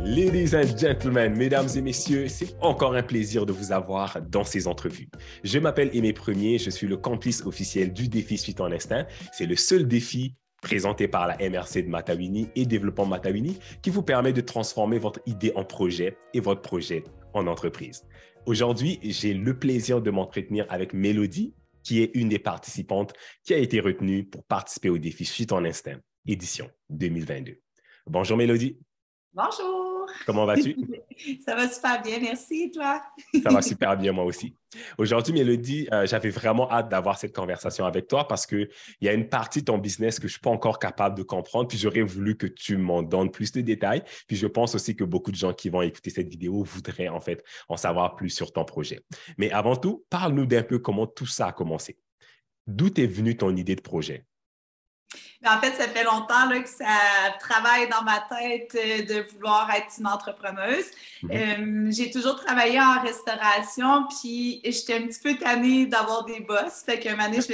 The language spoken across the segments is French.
Ladies and gentlemen, mesdames et messieurs, c'est encore un plaisir de vous avoir dans ces entrevues. Je m'appelle Aimé Premier, je suis le complice officiel du défi Suite en Instinct. C'est le seul défi présenté par la MRC de Matawini et Développement Matawini qui vous permet de transformer votre idée en projet et votre projet en entreprise. Aujourd'hui, j'ai le plaisir de m'entretenir avec Mélodie, qui est une des participantes qui a été retenue pour participer au défi Suite en Instinct, édition 2022. Bonjour Mélodie. Bonjour! Comment vas-tu? Ça va super bien, merci, et toi? Ça va super bien, moi aussi. Aujourd'hui, Mélodie, j'avais vraiment hâte d'avoir cette conversation avec toi parce qu'il y a une partie de ton business que je ne suis pas encore capable de comprendre, puis j'aurais voulu que tu m'en donnes plus de détails. Puis je pense aussi que beaucoup de gens qui vont écouter cette vidéo voudraient en fait en savoir plus sur ton projet. Mais avant tout, parle-nous d'un peu comment tout ça a commencé. D'où est venue ton idée de projet? En fait, ça fait longtemps là, que ça travaille dans ma tête de vouloir être une entrepreneuse. J'ai toujours travaillé en restauration, puis j'étais un petit peu tannée d'avoir des boss. Fait qu'un moment donné, je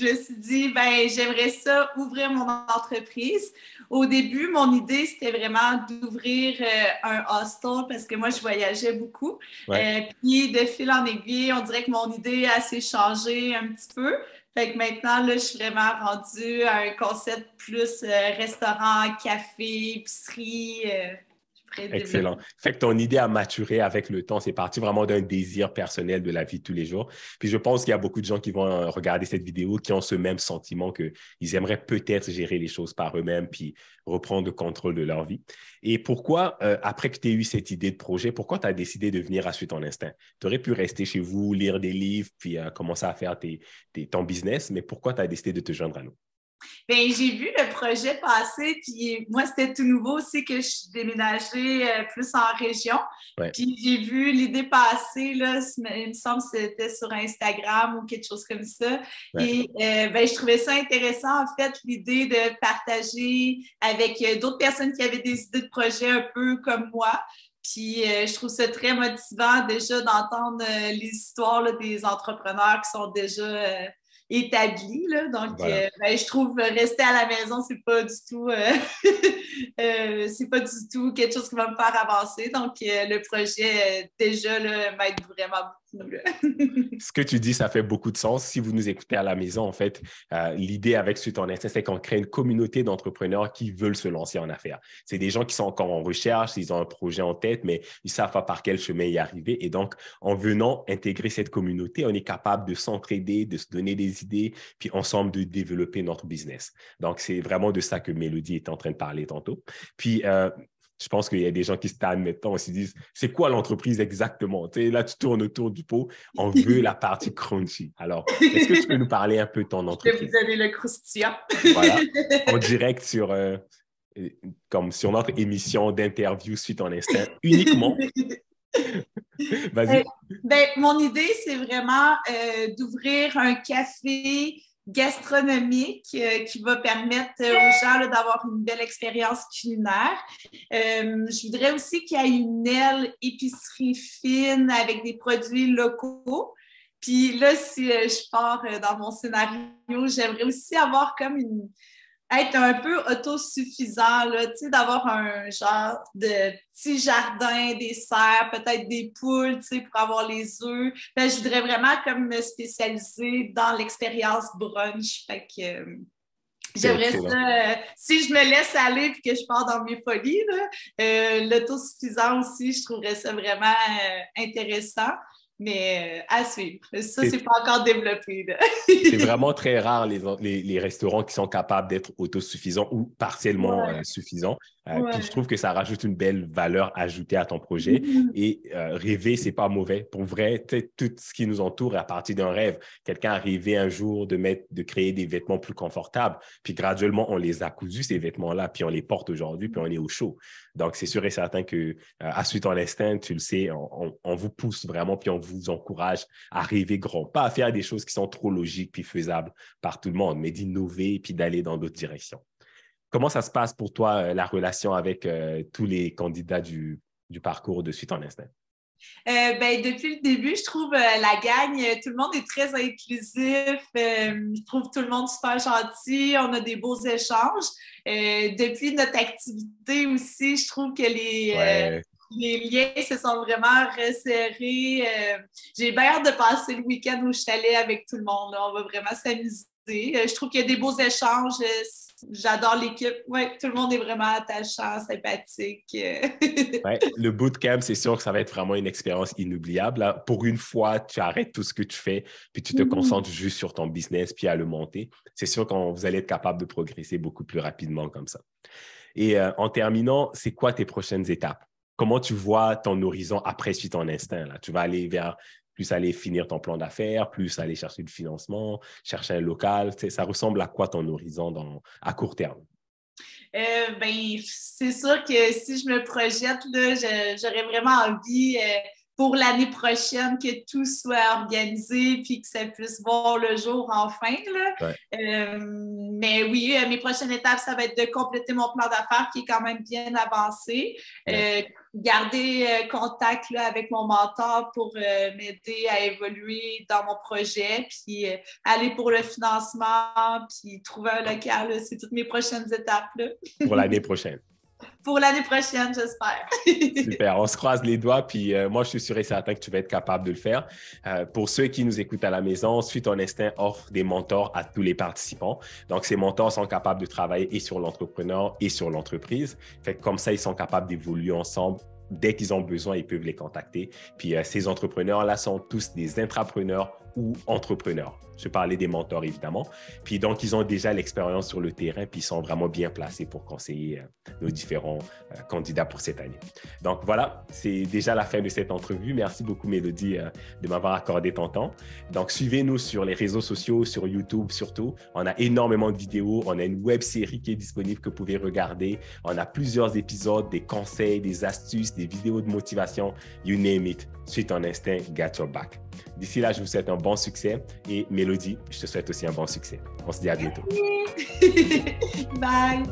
me suis dit, ben, j'aimerais ça ouvrir mon entreprise. Au début, mon idée, c'était vraiment d'ouvrir un hostel parce que moi, je voyageais beaucoup. Ouais. Puis de fil en aiguille, on dirait que mon idée a s'est changée un petit peu. Fait que maintenant, là, je suis vraiment rendue à un concept plus restaurant, café, épicerie. Je pourrais développer. Excellent. Fait que ton idée a maturé avec le temps. C'est parti vraiment d'un désir personnel de la vie de tous les jours. Puis je pense qu'il y a beaucoup de gens qui vont regarder cette vidéo qui ont ce même sentiment qu'ils aimeraient peut-être gérer les choses par eux-mêmes puis reprendre le contrôle de leur vie. Et pourquoi, après que tu aies eu cette idée de projet, pourquoi tu as décidé de venir à Suite en Instinct? Tu aurais pu rester chez vous, lire des livres puis commencer à faire ton business, mais pourquoi tu as décidé de te joindre à nous? Bien, j'ai vu le projet passer, puis moi, c'était tout nouveau aussi que je suis déménagée plus en région. Ouais. Puis j'ai vu l'idée passer, là, il me semble que c'était sur Instagram ou quelque chose comme ça. Ouais. Et ben, je trouvais ça intéressant, en fait, l'idée de partager avec d'autres personnes qui avaient des idées de projet un peu comme moi. Puis je trouve ça très motivant déjà d'entendre les histoires là, des entrepreneurs qui sont déjà établi. Là. Donc, Voilà. ben, je trouve rester à la maison, c'est pas du tout c'est pas du tout quelque chose qui va me faire avancer. Donc, le projet déjà m'aide vraiment beaucoup. Là. Ce que tu dis, ça fait beaucoup de sens. Si vous nous écoutez à la maison, en fait, l'idée avec Suite en Instinct, c'est qu'on crée une communauté d'entrepreneurs qui veulent se lancer en affaires. C'est des gens qui sont encore en recherche, ils ont un projet en tête, mais ils ne savent pas par quel chemin y arriver. Et donc, en venant intégrer cette communauté, on est capable de s'entraider, de se donner des idées, puis ensemble de développer notre business. Donc, c'est vraiment de ça que Mélodie est en train de parler tantôt. Puis, je pense qu'il y a des gens qui se tannent maintenant, ils se disent, c'est quoi l'entreprise exactement? Tu sais, là, tu tournes autour du pot, on veut la partie crunchy. Alors, est-ce que tu peux nous parler un peu de ton Je vais vous entreprise? donner le croustillant. Voilà, en direct comme sur notre émission d'interview Suite en Instinct, uniquement. Euh, Vas-y. ben, mon idée, c'est vraiment d'ouvrir un café gastronomique qui va permettre aux gens là, d'avoir une belle expérience culinaire. Je voudrais aussi qu'il y ait une aile épicerie fine avec des produits locaux. Puis là, si je pars dans mon scénario, j'aimerais aussi avoir comme être un peu autosuffisant, là, tu sais, d'avoir un genre de petit jardin, des serres, peut-être des poules, tu sais, pour avoir les œufs. Fait, je voudrais vraiment comme me spécialiser dans l'expérience brunch. Fait que C'est j'aimerais excellent. ça, si je me laisse aller et que je pars dans mes folies, là, l'autosuffisant aussi, je trouverais ça vraiment intéressant. Mais à suivre. Ça, c'est C'est pas encore développé. Là. C'est vraiment très rare les restaurants qui sont capables d'être autosuffisants ou partiellement Ouais, suffisants. Puis je ouais. trouve que ça rajoute une belle valeur ajoutée à ton projet. Et rêver, c'est pas mauvais. Pour vrai, tout ce qui nous entoure est à partir d'un rêve. Quelqu'un a rêvé un jour de créer des vêtements plus confortables. Puis graduellement, on les a cousus, ces vêtements-là, puis on les porte aujourd'hui, puis on est au chaud. Donc, c'est sûr et certain que à Suite en Instinct, tu le sais, on vous pousse vraiment, puis on vous encourage à rêver grand. Pas à faire des choses qui sont trop logiques puis faisables par tout le monde, mais d'innover puis d'aller dans d'autres directions. Comment ça se passe pour toi, la relation avec tous les candidats du parcours de Suite en Instinct? Depuis le début, je trouve la gang, tout le monde est très inclusif. Je trouve tout le monde super gentil. On a des beaux échanges. Depuis notre activité aussi, je trouve que Ouais. les liens se sont vraiment resserrés. J'ai bien hâte de passer le week-end où je suis allée avec tout le monde. Là. On va vraiment s'amuser. Je trouve qu'il y a des beaux échanges. J'adore l'équipe. Ouais, tout le monde est vraiment attachant, sympathique. Ouais, le bootcamp, c'est sûr que ça va être vraiment une expérience inoubliable. Là. Pour une fois, tu arrêtes tout ce que tu fais, puis tu te concentres juste sur ton business, puis à le monter. C'est sûr que vous allez être capable de progresser beaucoup plus rapidement comme ça. Et en terminant, c'est quoi tes prochaines étapes? Comment tu vois ton horizon après Suis ton instinct? Là? Tu vas aller vers plus aller finir ton plan d'affaires, plus aller chercher du financement, chercher un local. Tu sais, ça ressemble à quoi ton horizon à court terme? C'est sûr que si je me projette, là, j'aurais vraiment envie pour l'année prochaine que tout soit organisé puis que ça puisse voir le jour enfin. Là. Ouais. Mais oui, mes prochaines étapes, ça va être de compléter mon plan d'affaires qui est quand même bien avancé. Garder contact là, avec mon mentor pour m'aider à évoluer dans mon projet, puis aller pour le financement, puis trouver un local. Là, c'est toutes mes prochaines étapes. Là. Pour l'année prochaine. Pour l'année prochaine, j'espère. Super, on se croise les doigts, puis moi, je suis sûr et certain que tu vas être capable de le faire. Pour ceux qui nous écoutent à la maison, Suis ton instinct offre des mentors à tous les participants. Donc, ces mentors sont capables de travailler et sur l'entrepreneur et sur l'entreprise. Fait que comme ça, ils sont capables d'évoluer ensemble. Dès qu'ils ont besoin, ils peuvent les contacter. Puis ces entrepreneurs-là sont tous des intrapreneurs ou entrepreneurs. Je parlais des mentors, évidemment. Puis donc, ils ont déjà l'expérience sur le terrain, puis ils sont vraiment bien placés pour conseiller nos différents candidats pour cette année. Donc voilà, c'est déjà la fin de cette entrevue. Merci beaucoup, Mélodie, de m'avoir accordé ton temps. Donc, suivez-nous sur les réseaux sociaux, sur YouTube surtout. On a énormément de vidéos. On a une web série qui est disponible que vous pouvez regarder. On a plusieurs épisodes, des conseils, des astuces, des vidéos de motivation. You name it. Suis ton instinct, got your back. D'ici là, je vous souhaite un bon succès et Mélodie, je te souhaite aussi un bon succès. On se dit à bientôt. Bye!